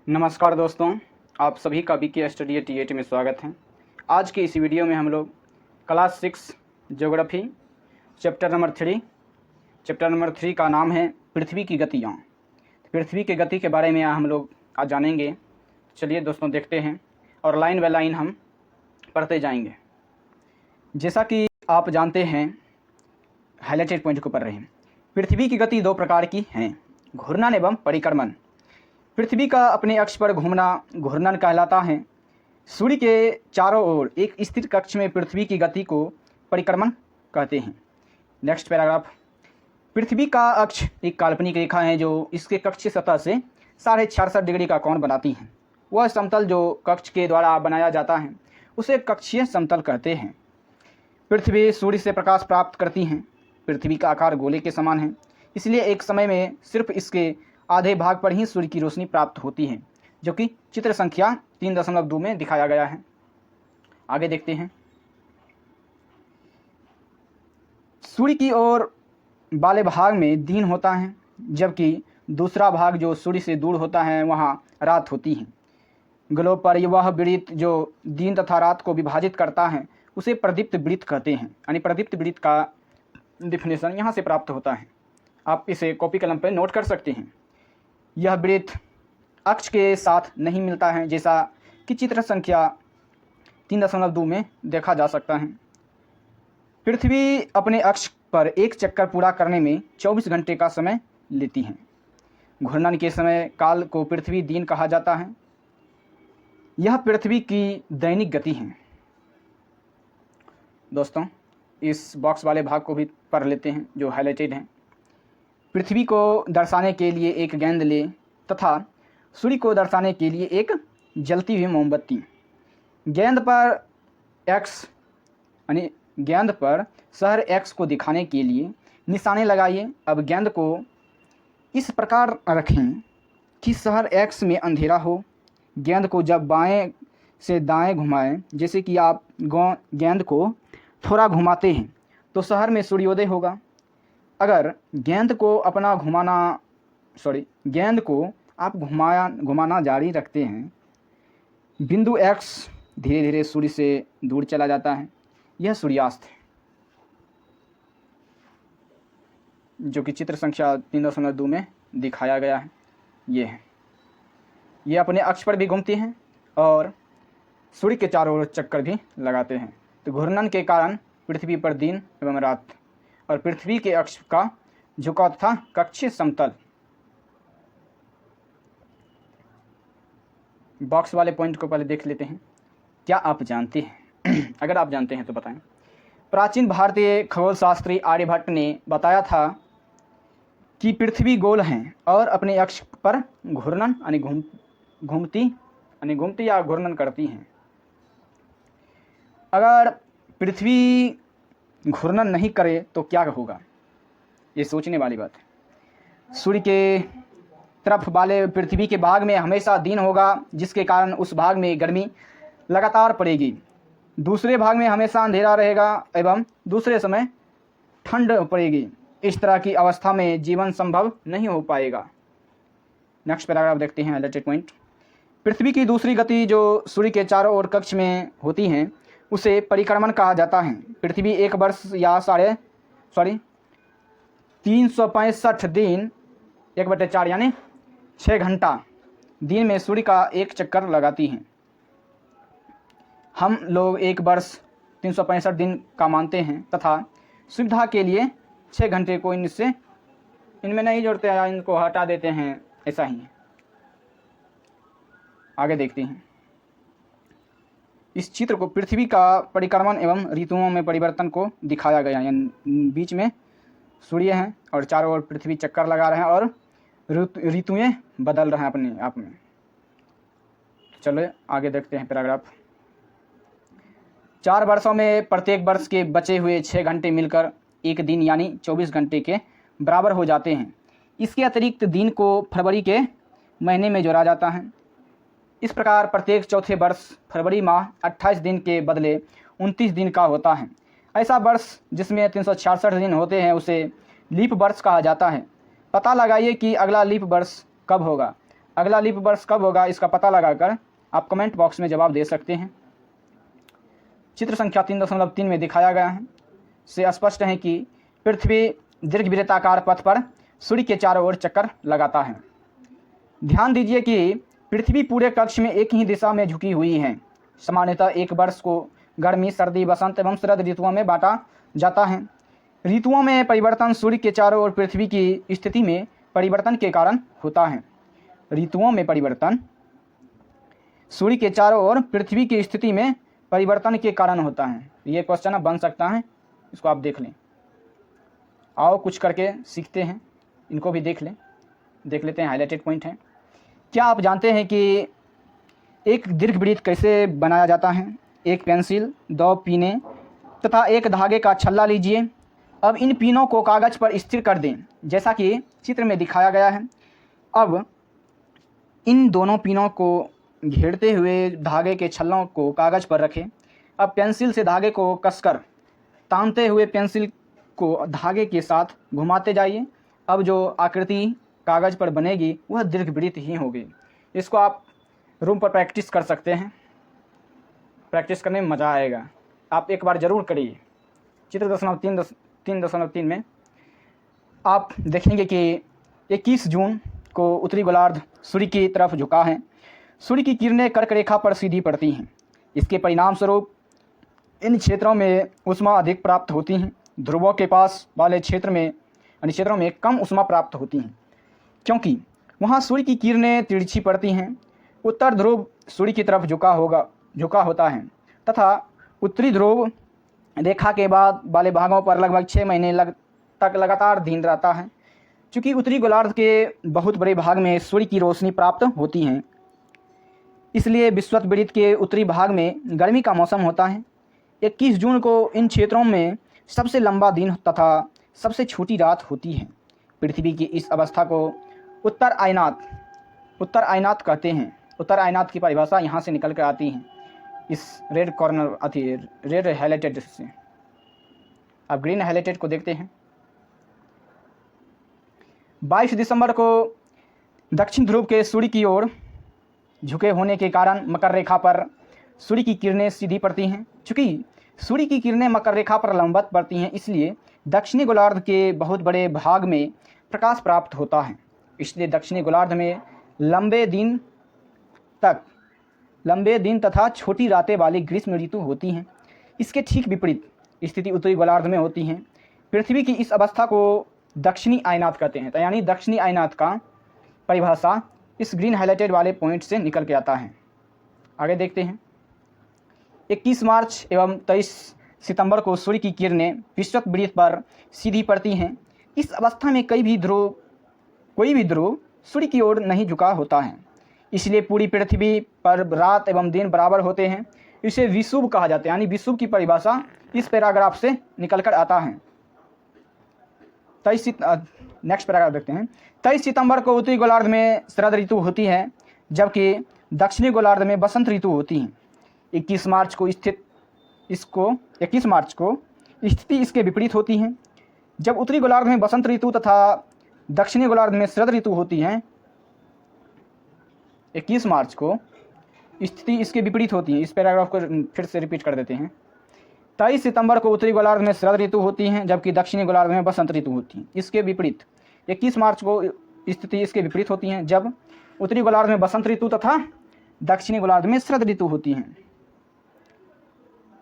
नमस्कार दोस्तों, आप सभी का बीके स्टडी टी8 में स्वागत है। आज की इस वीडियो में हम लोग क्लास 6 ज्योग्राफी चैप्टर नंबर 3 का नाम है पृथ्वी की गतियाँ। पृथ्वी की गति के बारे में हम लोग आज जानेंगे। चलिए दोस्तों देखते हैं और लाइन बाय लाइन हम पढ़ते जाएंगे। जैसा कि आप जानते हैं, हाईलाइटेड पॉइंट को पढ़ रहे हैं। पृथ्वी की गति दो प्रकार की हैं, घूर्णन एवं परिक्रमण। पृथ्वी का अपने अक्ष पर घूमना घूर्णन कहलाता है। सूर्य के चारों ओर एक स्थिर कक्ष में पृथ्वी की गति को परिक्रमण कहते हैं। Next paragraph. पृथ्वी का अक्ष एक काल्पनिक रेखा है जो इसके कक्षीय सतह से 66.5 डिग्री का कोण बनाती है। वह समतल जो कक्ष के द्वारा बनाया जाता है उसे कक्षीय समतल कहते हैं। पृथ्वी सूर्य से प्रकाश प्राप्त करती है। पृथ्वी का आकार गोले के समान है, इसलिए एक समय में सिर्फ इसके आधे भाग पर ही सूर्य की रोशनी प्राप्त होती है, जो कि चित्र संख्या 3.2 में दिखाया गया है। आगे देखते हैं। सूर्य की ओर वाले भाग में दिन होता है, जबकि दूसरा भाग जो सूर्य से दूर होता है वहाँ रात होती है। ग्लोब पर वह वृत्त जो दिन तथा रात को विभाजित करता है उसे प्रदीप्त वृत्त कहते हैं। यानी प्रदीप्त वृत्त का डिफिनेशन यहाँ से प्राप्त होता है। आप इसे कॉपी कलम पर नोट कर सकते हैं। यह वृत्त अक्ष के साथ नहीं मिलता है, जैसा कि चित्र संख्या 3.2 में देखा जा सकता है। पृथ्वी अपने अक्ष पर एक चक्कर पूरा करने में 24 घंटे का समय लेती है। घूर्णन के समय काल को पृथ्वी दिन कहा जाता है। यह पृथ्वी की दैनिक गति है। दोस्तों, इस बॉक्स वाले भाग को भी पढ़ लेते हैं जो हाईलाइटेड है। पृथ्वी को दर्शाने के लिए एक गेंद ले तथा सूर्य को दर्शाने के लिए एक जलती हुई मोमबत्ती। गेंद पर शहर एक्स को दिखाने के लिए निशाने लगाइए। अब गेंद को इस प्रकार रखें कि शहर एक्स में अंधेरा हो। गेंद को जब बाएं से दाएं घुमाएं, जैसे कि आप गेंद को थोड़ा घुमाते हैं तो शहर में सूर्योदय होगा। अगर गेंद को आप घुमाना जारी रखते हैं, बिंदु एक्स धीरे धीरे सूर्य से दूर चला जाता है। यह सूर्यास्त है, जो कि चित्र संख्या 3.2 में दिखाया गया है। ये अपने अक्ष पर भी घूमती हैं और सूर्य के चारों ओर चक्कर भी लगाते हैं। तो घूर्णन के कारण पृथ्वी पर दिन एवं रात और पृथ्वी के अक्ष का झुकाव तथा कक्षीय समतल। बॉक्स वाले पॉइंट को पहले देख लेते हैं। क्या आप जानते हैं? अगर आप जानते हैं तो बताएं। प्राचीन भारतीय खगोलशास्त्री आर्यभट्ट ने बताया था कि पृथ्वी गोल है और अपने अक्ष पर घूर्णन यानी घूमती या घूर्णन करती हैं। अगर पृथ्वी घूर्णन नहीं करे तो क्या होगा, ये सोचने वाली बात है। सूर्य के तरफ वाले पृथ्वी के भाग में हमेशा दिन होगा, जिसके कारण उस भाग में गर्मी लगातार पड़ेगी। दूसरे भाग में हमेशा अंधेरा रहेगा एवं दूसरे समय ठंड पड़ेगी। इस तरह की अवस्था में जीवन संभव नहीं हो पाएगा। नेक्स्ट पैराग्राफ देखते हैं, हाईलाइटेड पॉइंट। पृथ्वी की दूसरी गति जो सूर्य के चारों ओर कक्ष में होती हैं उसे परिक्रमण कहा जाता है। पृथ्वी एक वर्ष या 365 दिन 1/4 यानी 6 घंटा दिन में सूर्य का एक चक्कर लगाती हैं। हम लोग एक वर्ष 365 दिन का मानते हैं तथा सुविधा के लिए 6 घंटे को इनमें नहीं जोड़ते हैं, इनको हटा देते हैं, ऐसा ही है। आगे देखते हैं इस चित्र को। पृथ्वी का परिक्रमण एवं ऋतुओं में परिवर्तन को दिखाया गया है। यानी बीच में सूर्य हैं और चारों ओर पृथ्वी चक्कर लगा रहे हैं और ऋतुएं बदल रहे हैं अपने आप में। चलो आगे देखते हैं पैराग्राफ। 4 वर्षों में प्रत्येक वर्ष के बचे हुए 6 घंटे मिलकर एक दिन यानी 24 घंटे के बराबर हो जाते हैं। इसके अतिरिक्त दिन को फरवरी के महीने में जोड़ा जाता है। इस प्रकार प्रत्येक चौथे वर्ष फरवरी माह 28 दिन के बदले 29 दिन का होता है। ऐसा वर्ष जिसमें 366 दिन होते हैं उसे लीप वर्ष कहा जाता है। पता लगाइए कि अगला लीप वर्ष कब होगा। अगला लीप वर्ष कब होगा, इसका पता लगाकर आप कमेंट बॉक्स में जवाब दे सकते हैं। चित्र संख्या 3.3 में दिखाया गया है से स्पष्ट है कि पृथ्वी दीर्घवृत्ताकार पथ पर सूर्य के चारों ओर चक्कर लगाता है। ध्यान दीजिए कि पृथ्वी पूरे कक्ष में एक ही दिशा में झुकी हुई है। सामान्यतः एक वर्ष को गर्मी, सर्दी, बसंत एवं शरद ऋतुओं में बांटा जाता है। ऋतुओं में परिवर्तन सूर्य के चारों ओर पृथ्वी की स्थिति में परिवर्तन के कारण होता है। ऋतुओं में परिवर्तन सूर्य के चारों ओर पृथ्वी की स्थिति में परिवर्तन के कारण होता है। ये क्वेश्चन बन सकता है, इसको आप देख लें। आओ कुछ करके सीखते हैं, इनको भी देख लेते हैं। हाईलाइटेड पॉइंट है। क्या आप जानते हैं कि एक दीर्घवृत्त कैसे बनाया जाता है? एक पेंसिल, 2 पीने तथा एक धागे का छल्ला लीजिए। अब इन पीनों को कागज़ पर स्थिर कर दें, जैसा कि चित्र में दिखाया गया है। अब इन दोनों पीनों को घेरते हुए धागे के छल्लों को कागज़ पर रखें। अब पेंसिल से धागे को कसकर तानते हुए पेंसिल को धागे के साथ घुमाते जाइए। अब जो आकृति कागज़ पर बनेगी वह दीर्घवृत्त ही होगी। इसको आप रूम पर प्रैक्टिस कर सकते हैं। प्रैक्टिस करने में मज़ा आएगा, आप एक बार ज़रूर करिए। चित्र 3.3 में आप देखेंगे कि 21 जून को उत्तरी गोलार्ध सूर्य की तरफ झुका है। सूर्य की किरणें कर्क रेखा पर सीधी पड़ती हैं। इसके परिणाम स्वरूप इन क्षेत्रों में ऊष्मा अधिक प्राप्त होती हैं। ध्रुवों के पास वाले क्षेत्रों में कम ऊष्मा प्राप्त होती हैं, क्योंकि वहाँ सूर्य की किरणें तिरछी पड़ती हैं। उत्तर ध्रुव सूर्य की तरफ झुका होता है तथा उत्तरी ध्रुव रेखा के बाद वाले भागों पर लगभग 6 महीने तक लगातार दिन रहता है। चूँकि उत्तरी गोलार्ध के बहुत बड़े भाग में सूर्य की रोशनी प्राप्त होती है, इसलिए विषुववृत्त के उत्तरी भाग में गर्मी का मौसम होता है। 21 जून को इन क्षेत्रों में सबसे लंबा दिन तथा सबसे छोटी रात होती है। पृथ्वी की इस अवस्था को उत्तर आयनात कहते हैं। उत्तर आयनात की परिभाषा यहाँ से निकल कर आती है, इस रेड हाईलाइटेड से। अब ग्रीन हाईलाइटेड को देखते हैं। 22 दिसंबर को दक्षिण ध्रुव के सूर्य की ओर झुके होने के कारण मकर रेखा पर सूर्य की किरणें सीधी पड़ती हैं। चूँकि सूर्य की किरणें मकर रेखा पर लंबवत पड़ती हैं, इसलिए दक्षिणी गोलार्ध के बहुत बड़े भाग में प्रकाश प्राप्त होता है। इसलिए दक्षिणी गोलार्ध में लंबे दिन तथा छोटी रातें वाली ग्रीष्म ऋतु होती हैं। इसके ठीक विपरीत स्थिति उत्तरी गोलार्ध में होती है। पृथ्वी की इस अवस्था को दक्षिणी आयनात कहते हैं। तो यानी दक्षिणी आयनात का परिभाषा इस ग्रीन हाईलाइटेड वाले पॉइंट से निकल के आता है। आगे देखते हैं। 21 मार्च एवं 23 सितंबर को सूर्य की किरणें विषुववृत्त पर सीधी पड़ती हैं। इस अवस्था में कोई भी ध्रुव सूर्य की ओर नहीं झुका होता है, इसलिए पूरी पृथ्वी पर रात एवं दिन बराबर होते हैं। इसे विषुव कहा जाता है। यानी विषुव की परिभाषा इस पैराग्राफ से निकल कर आता है। नेक्स्ट पैराग्राफ देखते हैं। 23 सितंबर को उत्तरी गोलार्ध में शरद ऋतु होती है, जबकि दक्षिणी गोलार्ध में बसंत ऋतु होती है। 21 मार्च को स्थिति इसके विपरीत होती है। जब उत्तरी गोलार्ध में बसंत ऋतु तथा दक्षिणी गोलार्ध में शरद ऋतु होती है, 21 मार्च को स्थिति इसके विपरीत होती है। इस पैराग्राफ को फिर से रिपीट कर देते हैं। 23 सितंबर को उत्तरी गोलार्ध में शरद ऋतु होती है, जबकि दक्षिणी गोलार्ध में बसंत ऋतु होती है। इसके विपरीत 21 मार्च को स्थिति इसके विपरीत होती है, जब उत्तरी गोलार्ध में बसंत ऋतु तथा दक्षिणी गोलार्ध में शरद ऋतु होती है।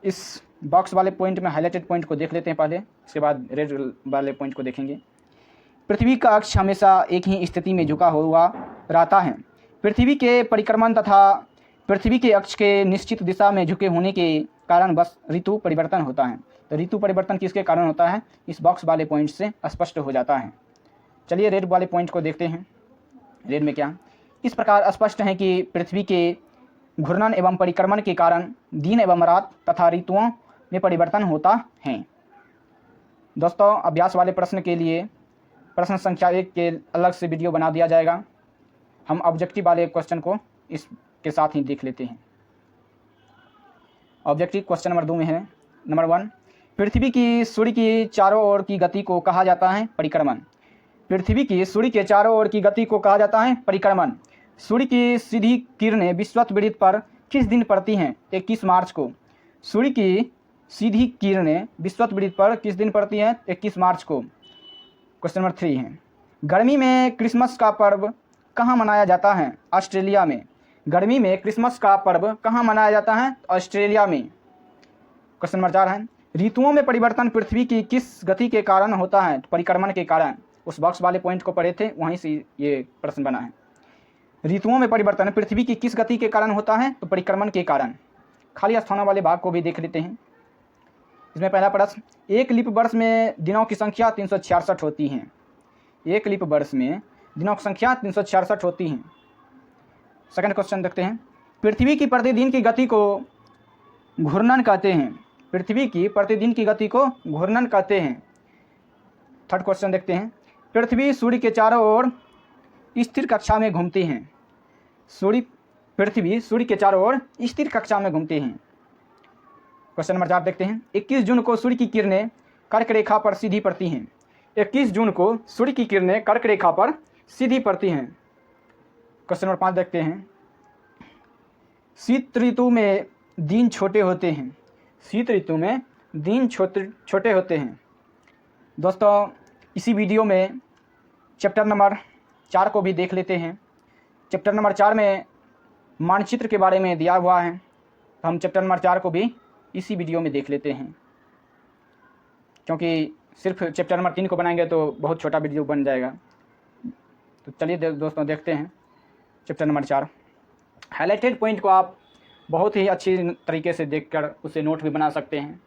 इस बॉक्स वाले पॉइंट में हाईलाइटेड पॉइंट को देख लेते हैं पहले, इसके बाद रेड वाले पॉइंट को देखेंगे। पृथ्वी का अक्ष हमेशा एक ही स्थिति में झुका हुआ रहता है। पृथ्वी के परिक्रमण तथा पृथ्वी के अक्ष के निश्चित दिशा में झुके होने के कारण बस ऋतु परिवर्तन होता है। तो ऋतु परिवर्तन किसके कारण होता है, इस बॉक्स वाले पॉइंट से स्पष्ट हो जाता है। चलिए रेड वाले पॉइंट को देखते हैं। रेड में क्या, इस प्रकार स्पष्ट है कि पृथ्वी के घूर्णन एवं परिक्रमण के कारण दिन एवं रात तथा ऋतुओं में परिवर्तन होता है। दोस्तों, अभ्यास वाले प्रश्न के लिए प्रश्न संख्या 1 के अलग से वीडियो बना दिया जाएगा। हम ऑब्जेक्टिव वाले क्वेश्चन को इसके साथ ही देख लेते हैं। ऑब्जेक्टिव क्वेश्चन नंबर 2 में है। नंबर 1, पृथ्वी की सूर्य की चारों ओर की गति को कहा जाता है परिक्रमण। पृथ्वी की सूर्य के चारों ओर की गति को कहा जाता है परिक्रमण। सूर्य की सीधी किरणें विषुववृत्त पर किस दिन पड़ती हैं? 21 मार्च को। सूर्य की सीधी किरणें विषुववृत्त पर किस दिन पड़ती हैं? 21 मार्च को। क्वेश्चन नंबर 3 है, गर्मी में क्रिसमस का पर्व कहाँ मनाया जाता है? ऑस्ट्रेलिया में। गर्मी में क्रिसमस का पर्व कहाँ मनाया जाता है? ऑस्ट्रेलिया में। क्वेश्चन नंबर 4 है, ऋतुओं में परिवर्तन पृथ्वी की किस गति के कारण होता है? परिक्रमण के कारण। उस बॉक्स वाले पॉइंट को पढ़े थे, वहीं से ये प्रश्न बना है। ऋतुओं में परिवर्तन पृथ्वी की किस गति के कारण होता है? तो परिक्रमण के कारण। खाली स्थानों वाले भाग को भी देख लेते हैं। इसमें पहला प्रश्न, एक लीप वर्ष में दिनों की संख्या 366 होती है। एक लीप वर्ष में दिनों की संख्या 366 होती है। सेकंड क्वेश्चन देखते हैं, पृथ्वी की प्रतिदिन की गति को घूर्णन कहते हैं। पृथ्वी की प्रतिदिन की गति को घूर्णन कहते हैं। थर्ड क्वेश्चन देखते हैं, पृथ्वी सूर्य के चारों ओर स्थिर कक्षा में घूमती है। पृथ्वी सूर्य के चारों ओर स्थिर कक्षा में घूमती हैं। क्वेश्चन नंबर 4 देखते हैं, 21 जून को सूर्य की किरणें कर्क रेखा पर सीधी पड़ती हैं। 21 जून को सूर्य की किरणें कर्क रेखा पर सीधी पड़ती हैं। क्वेश्चन नंबर 5 देखते हैं, शीत ऋतु में दिन छोटे होते हैं। शीत ऋतु में दिन छोटे होते हैं। दोस्तों, इसी वीडियो में चैप्टर नंबर 4 को भी देख लेते हैं। चैप्टर नंबर 4 में मानचित्र के बारे में दिया हुआ है, तो हम चैप्टर नंबर 4 को भी इसी वीडियो में देख लेते हैं, क्योंकि सिर्फ चैप्टर नंबर 3 को बनाएंगे तो बहुत छोटा वीडियो बन जाएगा। तो चलिए दोस्तों देखते हैं चैप्टर नंबर 4। हाईलाइटेड पॉइंट को आप बहुत ही अच्छी तरीके से देखकर उसे नोट भी बना सकते हैं।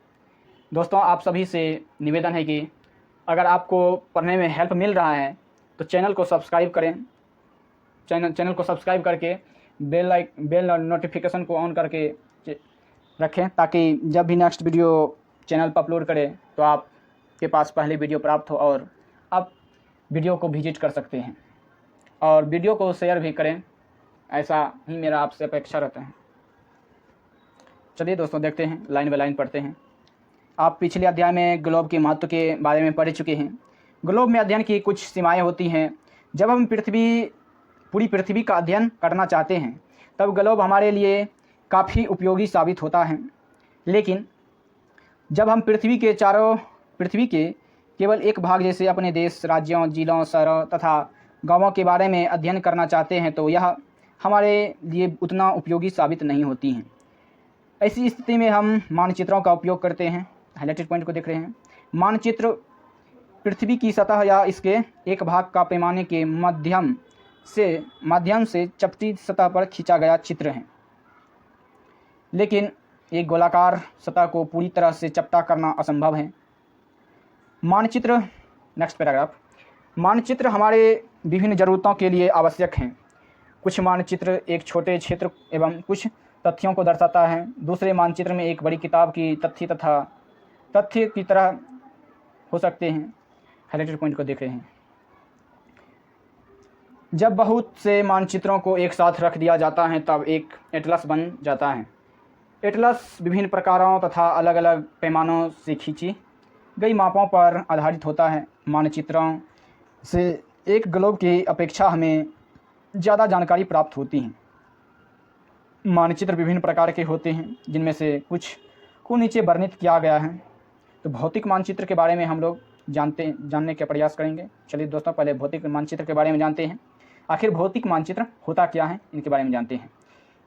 दोस्तों, आप सभी से निवेदन है कि अगर आपको पढ़ने में हेल्प मिल रहा है तो चैनल को सब्सक्राइब करें। चैनल को सब्सक्राइब करके बेल नोटिफिकेशन को ऑन करके रखें, ताकि जब भी नेक्स्ट वीडियो चैनल पर अपलोड करें तो आपके पास पहले वीडियो प्राप्त हो और आप वीडियो को विजिट कर सकते हैं और वीडियो को शेयर भी करें। ऐसा ही मेरा आपसे अपेक्षा रहता है। चलिए दोस्तों देखते हैं, लाइन बाय लाइन पढ़ते हैं। आप पिछले अध्याय में ग्लोब के महत्व के बारे में पढ़ चुके हैं। ग्लोब में अध्ययन की कुछ सीमाएं होती हैं। जब हम पूरी पृथ्वी का अध्ययन करना चाहते हैं तब ग्लोब हमारे लिए काफ़ी उपयोगी साबित होता है। लेकिन जब हम पृथ्वी के केवल एक भाग जैसे अपने देश, राज्यों, जिलों, शहरों तथा गांवों के बारे में अध्ययन करना चाहते हैं तो यह हमारे लिए उतना उपयोगी साबित नहीं होती हैं। ऐसी स्थिति में हम मानचित्रों का उपयोग करते हैं। हाईलाइटेड पॉइंट को देख रहे हैं। मानचित्र पृथ्वी की सतह या इसके एक भाग का पैमाने के माध्यम से चपटी सतह पर खींचा गया चित्र है। लेकिन एक गोलाकार सतह को पूरी तरह से चपटा करना असंभव है। मानचित्र, नेक्स्ट पैराग्राफ, मानचित्र हमारे विभिन्न ज़रूरतों के लिए आवश्यक हैं। कुछ मानचित्र एक छोटे क्षेत्र एवं कुछ तथ्यों को दर्शाता है। दूसरे मानचित्र में एक बड़ी किताब की तथ्य की तरह हो सकते हैं। हाईलाइटेड पॉइंट को देख रहे हैं। जब बहुत से मानचित्रों को एक साथ रख दिया जाता है तब एक एटलस बन जाता है। एटलस विभिन्न प्रकारों तथा अलग अलग पैमानों से खींची गई मापों पर आधारित होता है। मानचित्रों से एक ग्लोब की अपेक्षा हमें ज़्यादा जानकारी प्राप्त होती है। मानचित्र विभिन्न प्रकार के होते हैं, जिनमें से कुछ को नीचे वर्णित किया गया है। तो भौतिक मानचित्र के बारे में हम लोग जानने का प्रयास करेंगे। चलिए दोस्तों, पहले भौतिक मानचित्र के बारे में जानते हैं। आखिर भौतिक मानचित्र होता क्या है, इनके बारे में जानते हैं।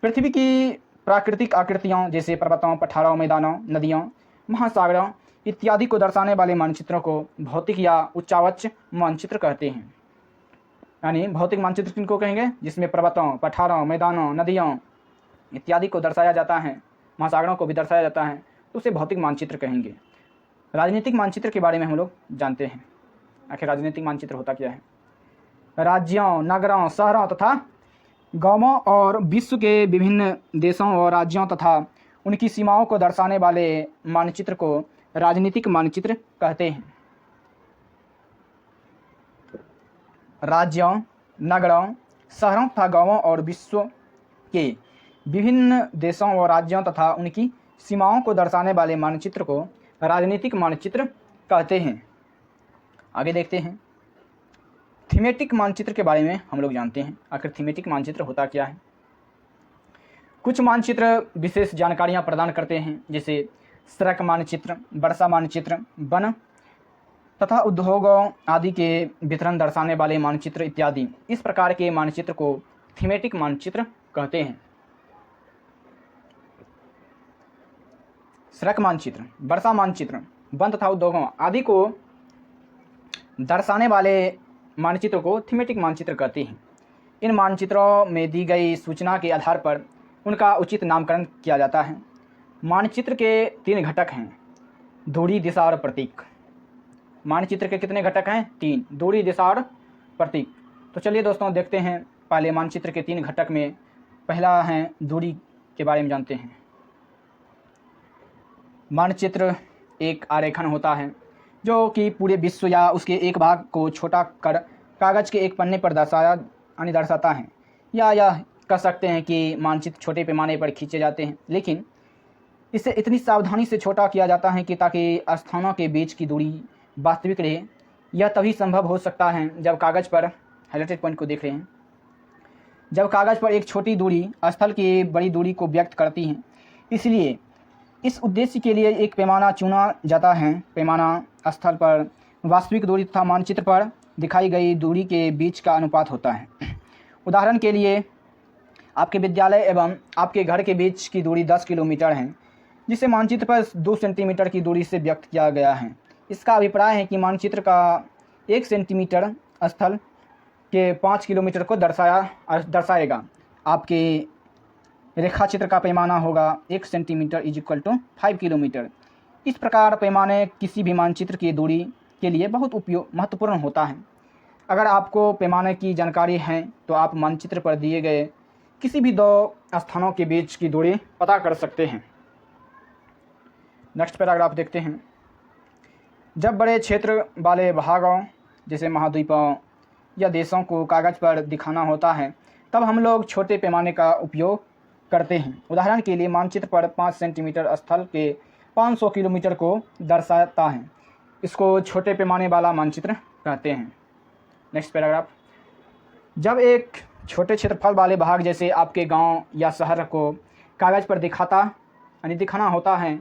पृथ्वी की प्राकृतिक आकृतियों जैसे पर्वतों, पठारों, मैदानों, नदियों, महासागरों इत्यादि को दर्शाने वाले मानचित्रों को भौतिक या उच्चावच मानचित्र कहते हैं। यानी भौतिक मानचित्र किनको कहेंगे? जिसमें पर्वतों, पठारों, मैदानों, नदियों इत्यादि को दर्शाया जाता है, महासागरों को भी दर्शाया जाता है, तो उसे भौतिक मानचित्र कहेंगे। राजनीतिक मानचित्र के बारे में हम लोग जानते हैं। आखिर राजनीतिक मानचित्र होता क्या है? राज्यों, नगरों, शहरों तथा गांवों और विश्व के विभिन्न देशों और राज्यों तथा उनकी सीमाओं को दर्शाने वाले मानचित्र को राजनीतिक मानचित्र कहते हैं। राज्यों, नगरों, शहरों तथा गांवों और विश्व के विभिन्न देशों और राज्यों तथा उनकी सीमाओं को दर्शाने वाले मानचित्र को राजनीतिक मानचित्र कहते हैं। आगे देखते हैं। थीमेटिक मानचित्र के बारे में हम लोग जानते हैं। आखिर थीमेटिक मानचित्र होता क्या है? कुछ मानचित्र विशेष जानकारियां प्रदान करते हैं, जैसे सड़क मानचित्र, वर्षा मानचित्र, वन तथा उद्योगों आदि के वितरण दर्शाने वाले मानचित्र इत्यादि। इस प्रकार के मानचित्र को थीमेटिक मानचित्र कहते हैं। सड़क मानचित्र, वर्षा मानचित्र, वन तथा उद्योगों आदि को दर्शाने वाले मानचित्र को थीमेटिक मानचित्र कहते हैं। इन मानचित्रों में दी गई सूचना के आधार पर उनका उचित नामकरण किया जाता है। मानचित्र के 3 घटक हैं: दूरी, दिशा और प्रतीक। मानचित्र के कितने घटक हैं? 3, दूरी, दिशा और प्रतीक। तो चलिए दोस्तों देखते हैं, पहले मानचित्र के 3 घटक में पहला है दूरी के बारे में जानते हैं। मानचित्र एक आरेखन होता है जो कि पूरे विश्व या उसके एक भाग को छोटा कर कागज़ के एक पन्ने पर दर्शाता है। या यह कह सकते हैं कि मानचित्र छोटे पैमाने पर खींचे जाते हैं, लेकिन इसे इतनी सावधानी से छोटा किया जाता है कि ताकि स्थानों के बीच की दूरी वास्तविक रहे। यह तभी संभव हो सकता है जब कागज़ पर, हाइलाइटेड पॉइंट को देख रहे हैं, जब कागज़ पर एक छोटी दूरी स्थल की बड़ी दूरी को व्यक्त करती है। इसलिए इस उद्देश्य के लिए एक पैमाना चुना जाता है। पैमाना स्थल पर वास्तविक दूरी तथा मानचित्र पर दिखाई गई दूरी के बीच का अनुपात होता है। उदाहरण के लिए आपके विद्यालय एवं आपके घर के बीच की दूरी 10 किलोमीटर है, जिसे मानचित्र पर 2 सेंटीमीटर की दूरी से व्यक्त किया गया है। इसका अभिप्राय है कि मानचित्र का 1 सेंटीमीटर स्थल के 5 किलोमीटर को दर्शाएगा। आपके रेखाचित्र का पैमाना होगा 1 सेंटीमीटर = 5 किलोमीटर। इस प्रकार पैमाने किसी भी मानचित्र की दूरी के लिए बहुत महत्वपूर्ण होता है। अगर आपको पैमाने की जानकारी है तो आप मानचित्र पर दिए गए किसी भी 2 स्थानों के बीच की दूरी पता कर सकते हैं। नेक्स्ट पैराग्राफ देखते हैं। जब बड़े क्षेत्र वाले भागों जैसे महाद्वीपों या देशों को कागज़ पर दिखाना होता है, तब हम लोग छोटे पैमाने का उपयोग करते हैं। उदाहरण के लिए मानचित्र पर 5 सेंटीमीटर स्थल के 500 किलोमीटर को दर्शाता है। इसको छोटे पैमाने वाला मानचित्र कहते हैं। Next paragraph. जब एक छोटे क्षेत्रफल वाले भाग जैसे आपके गांव या शहर को कागज़ पर दिखाना होता है,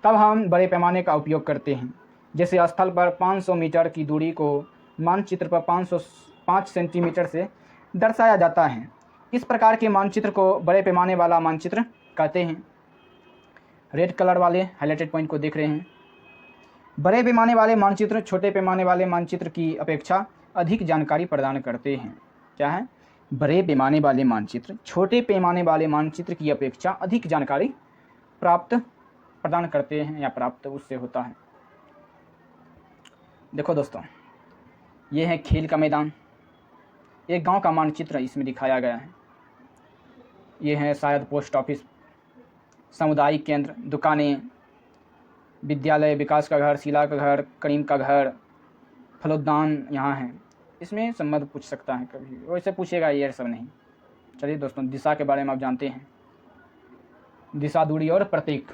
तब हम बड़े पैमाने का उपयोग करते हैं। जैसे स्थल पर 500 मीटर की दूरी को मानचित्र पर 505 सेंटीमीटर से दर्शाया जाता है। इस प्रकार के मानचित्र को बड़े पैमाने वाला मानचित्र कहते हैं। रेड कलर वाले हाइलाइटेड पॉइंट को देख रहे हैं। बड़े पैमाने वाले मानचित्र छोटे पैमाने वाले मानचित्र की अपेक्षा अधिक जानकारी प्रदान करते हैं। क्या है? बड़े पैमाने वाले मानचित्र छोटे पैमाने वाले मानचित्र की अपेक्षा अधिक जानकारी प्रदान करते हैं या प्राप्त उससे होता है। देखो दोस्तों, ये है खेल का मैदान। एक गांव का मानचित्र इसमें दिखाया गया है। ये है शायद पोस्ट ऑफिस, सामुदायिक केंद्र, दुकानें, विद्यालय, विकास का घर, शीला का घर, करीम का घर, फलोद्यान यहाँ है। इसमें संबंध पूछ सकता है कभी, वैसे पूछेगा, ये सब नहीं। चलिए दोस्तों, दिशा के बारे में आप जानते हैं। दिशा, दूरी और प्रतीक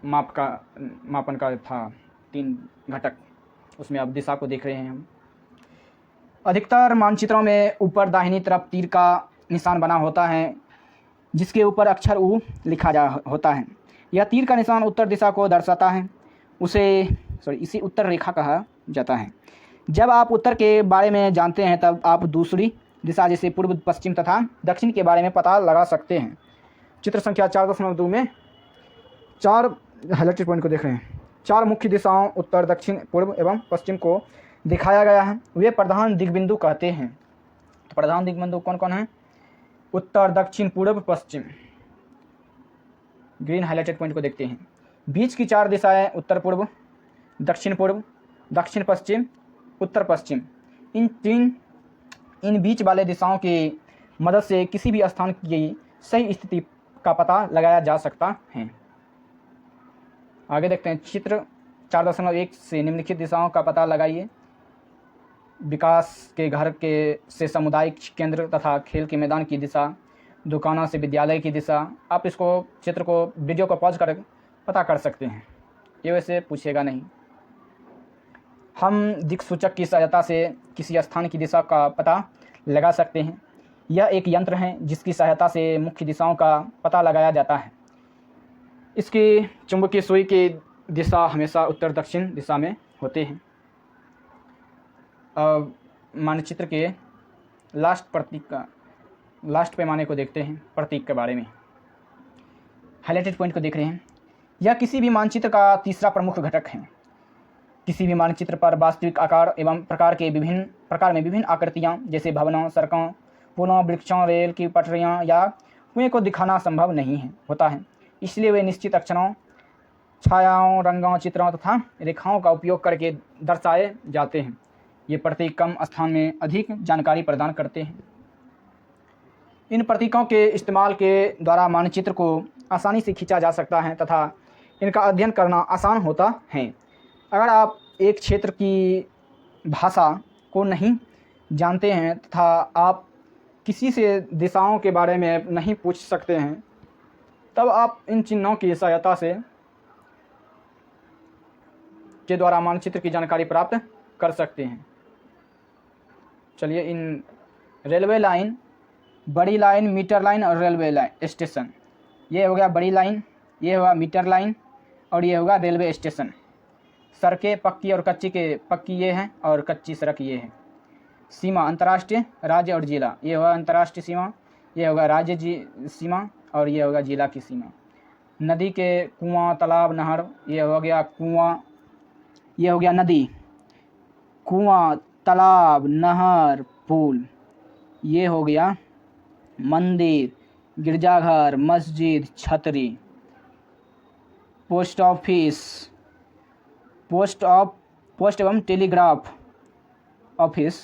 मापन का था 3 घटक, उसमें अब दिशा को देख रहे हैं हम। अधिकतर मानचित्रों में ऊपर दाहिनी तरफ तीर का निशान बना होता है, जिसके ऊपर अक्षर U लिखा होता है। यह तीर का निशान उत्तर दिशा को दर्शाता है। इसे उत्तर रेखा कहा जाता है। जब आप उत्तर के बारे में जानते हैं, तब आप दूसरी दिशा जैसे पूर्व, पश्चिम तथा दक्षिण के बारे में पता लगा सकते हैं। चित्र संख्या 4.2 में 4 हाइलाइटेड पॉइंट को देख रहे हैं। 4 मुख्य दिशाओं उत्तर, दक्षिण, पूर्व एवं पश्चिम को दिखाया गया है। वे प्रधान दिग्बिंदु कहते हैं। तो प्रधान दिग्बिंदु कौन कौन है? उत्तर, दक्षिण, पूर्व, पश्चिम। ग्रीन हाइलाइटेड पॉइंट को देखते हैं। बीच की 4 दिशाएं उत्तर पूर्व, दक्षिण पूर्व, दक्षिण पश्चिम, उत्तर पश्चिम। इन बीच वाले दिशाओं की मदद से किसी भी स्थान की सही स्थिति का पता लगाया जा सकता है। आगे देखते हैं। चित्र 4.1 से निम्नलिखित दिशाओं का पता लगाइए। विकास के घर से सामुदायिक केंद्र तथा खेल के मैदान की दिशा, दुकानों से विद्यालय की दिशा। आप इसको चित्र को वीडियो को पॉज कर पता कर सकते हैं, ये वैसे पूछेगा नहीं। हम दिक्सूचक की सहायता से किसी स्थान की दिशा का पता लगा सकते हैं। यह एक यंत्र है जिसकी सहायता से मुख्य दिशाओं का पता लगाया जाता है। इसकी चुंबकीय सुई की दिशा हमेशा उत्तर दक्षिण दिशा में होते हैं। मानचित्र के लास्ट पैमाने को देखते हैं। प्रतीक के बारे में हाइलाइटेड पॉइंट को देख रहे हैं। यह किसी भी मानचित्र का तीसरा प्रमुख घटक है। किसी भी मानचित्र पर वास्तविक आकार एवं प्रकार में विभिन्न आकृतियाँ जैसे भवनों, सड़कों, पुलों, वृक्षों, रेल की पटरियाँ या कुएं को दिखाना संभव नहीं होता है। इसलिए वे निश्चित अक्षरों, छायाओं, रंगों, चित्रों तथा रेखाओं का उपयोग करके दर्शाए जाते हैं। ये प्रतीक कम स्थान में अधिक जानकारी प्रदान करते हैं। इन प्रतीकों के इस्तेमाल के द्वारा मानचित्र को आसानी से खींचा जा सकता है तथा इनका अध्ययन करना आसान होता है। अगर आप एक क्षेत्र की भाषा को नहीं जानते हैं तथा आप किसी से दिशाओं के बारे में नहीं पूछ सकते हैं, तब आप इन चिन्हों की सहायता से के द्वारा मानचित्र की जानकारी प्राप्त कर सकते हैं। चलिए, इन रेलवे लाइन, बड़ी लाइन, मीटर लाइन और रेलवे लाइन स्टेशन, ये हो गया बड़ी लाइन, ये होगा मीटर लाइन और ये होगा रेलवे स्टेशन। सड़कें पक्की और कच्ची के पक्की ये हैं और कच्ची सड़क ये है। सीमा अंतर्राष्ट्रीय, राज्य और जिला, ये होगा अंतर्राष्ट्रीय सीमा, ये होगा राज्य सीमा और ये होगा जिला की सीमा। नदी के कुआं, तालाब, नहर, ये हो गया कुआं, ये हो गया नदी, कुआं, तालाब, नहर, पुल, ये हो गया मंदिर, गिरजाघर, मस्जिद, छतरी, पोस्ट ऑफिस, पोस्ट एवं टेलीग्राफ ऑफिस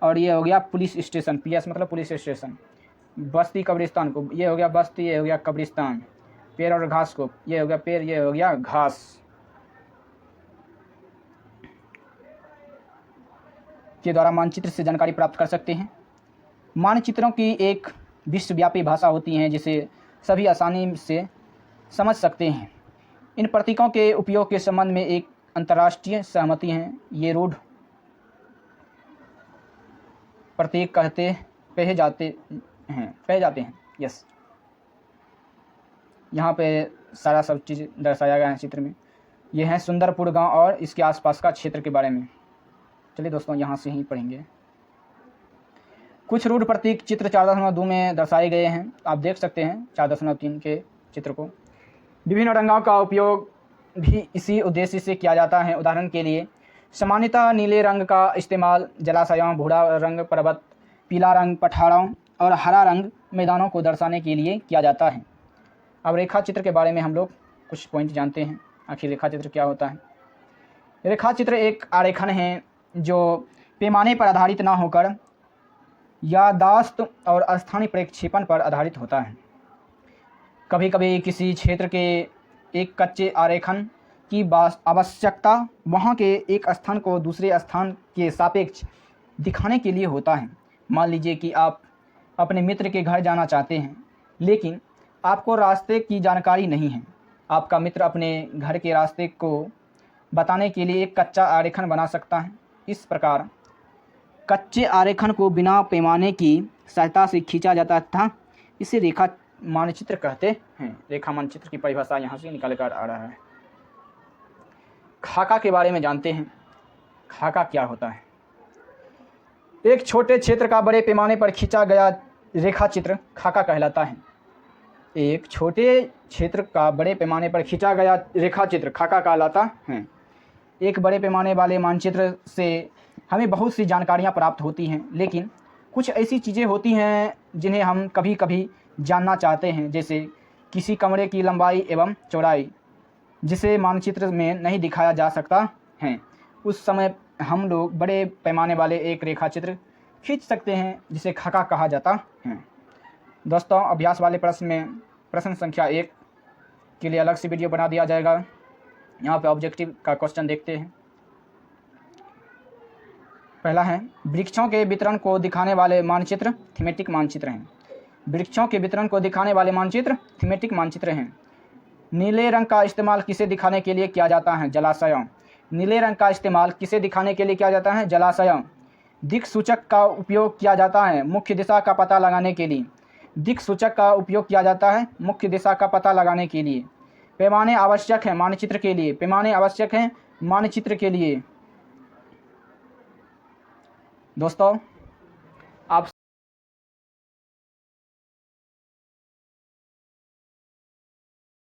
और ये हो गया पुलिस स्टेशन, पीएस मतलब पुलिस स्टेशन। बस्ती कब्रिस्तान को, ये हो गया बस्ती, ये हो गया कब्रिस्तान। पेड़ और घास को, ये हो गया पेड़, ये हो गया घास। के द्वारा मानचित्र से जानकारी प्राप्त कर सकते हैं। मानचित्रों की एक विश्वव्यापी भाषा होती है जिसे सभी आसानी से समझ सकते हैं। इन प्रतीकों के उपयोग के संबंध में एक अंतर्राष्ट्रीय सहमति है। ये रूढ़ प्रतीक कहे जाते हैं। यस, यहाँ पे सारा सब चीज़ दर्शाया गया है चित्र में। ये है सुंदरपुर गांव और इसके आसपास का क्षेत्र के बारे में। चलिए दोस्तों, यहाँ से ही पढ़ेंगे। कुछ रूढ़ प्रतीक चित्र 4.2 में दर्शाए गए हैं। आप देख सकते हैं 4.3 के चित्र को। विभिन्न रंगों का उपयोग भी इसी उद्देश्य से किया जाता है। उदाहरण के लिए सामान्यतः नीले रंग का इस्तेमाल जलाशयों, भूरा रंग पर्वत, पीला रंग पठारों और हरा रंग मैदानों को दर्शाने के लिए किया जाता है। अब रेखा चित्र के बारे में हम लोग कुछ पॉइंट जानते हैं। आखिर रेखा चित्र क्या होता है? रेखा चित्र एक आरेखन है जो पैमाने पर आधारित न होकर याददाश्त और स्थानीय प्रक्षेपण पर आधारित होता है। कभी कभी किसी क्षेत्र के एक कच्चे आरेखन की आवश्यकता वहाँ के एक स्थान को दूसरे स्थान के सापेक्ष दिखाने के लिए होता है। मान लीजिए कि आप अपने मित्र के घर जाना चाहते हैं, लेकिन आपको रास्ते की जानकारी नहीं है। आपका मित्र अपने घर के रास्ते को बताने के लिए एक कच्चा आरेखन बना सकता है। इस प्रकार कच्चे आरेखन को बिना पैमाने की सहायता से खींचा जाता था। इसे रेखा मानचित्र कहते हैं। रेखा मानचित्र की परिभाषा यहाँ से निकल कर आ रहा है। खाका के बारे में जानते हैं। खाका क्या होता है? एक छोटे क्षेत्र का बड़े पैमाने पर खींचा गया रेखा चित्र खाका कहलाता है। एक छोटे क्षेत्र का बड़े पैमाने पर खींचा गया रेखा चित्र खाका कहलाता है। एक बड़े पैमाने वाले मानचित्र से हमें बहुत सी जानकारियाँ प्राप्त होती हैं, लेकिन कुछ ऐसी चीज़ें होती हैं जिन्हें हम कभी कभी जानना चाहते हैं, जैसे किसी कमरे की लंबाई एवं चौड़ाई, जिसे मानचित्र में नहीं दिखाया जा सकता है। उस समय हम लोग बड़े पैमाने वाले एक रेखा चित्र खींच सकते हैं, जिसे खाका कहा जाता है। दोस्तों, अभ्यास वाले प्रश्न में प्रश्न संख्या 1 के लिए अलग से वीडियो बना दिया जाएगा। यहाँ पे ऑब्जेक्टिव का क्वेश्चन देखते हैं। पहला है, वृक्षों के वितरण को दिखाने वाले मानचित्र थीमेटिक मानचित्र हैं। वृक्षों के वितरण को दिखाने वाले मानचित्र थीमेटिक मानचित्र हैं। नीले रंग का इस्तेमाल किसे दिखाने के लिए किया जाता है? जलाशयों। नीले रंग का इस्तेमाल किसे दिखाने के लिए किया जाता है? जलाशय। दिक् सूचक का उपयोग किया जाता है मुख्य दिशा का पता लगाने के लिए। दिक् सूचक का उपयोग किया जाता है मुख्य दिशा का पता लगाने के लिए। पैमाने आवश्यक हैं मानचित्र के लिए। पैमाने आवश्यक हैं मानचित्र के लिए। दोस्तों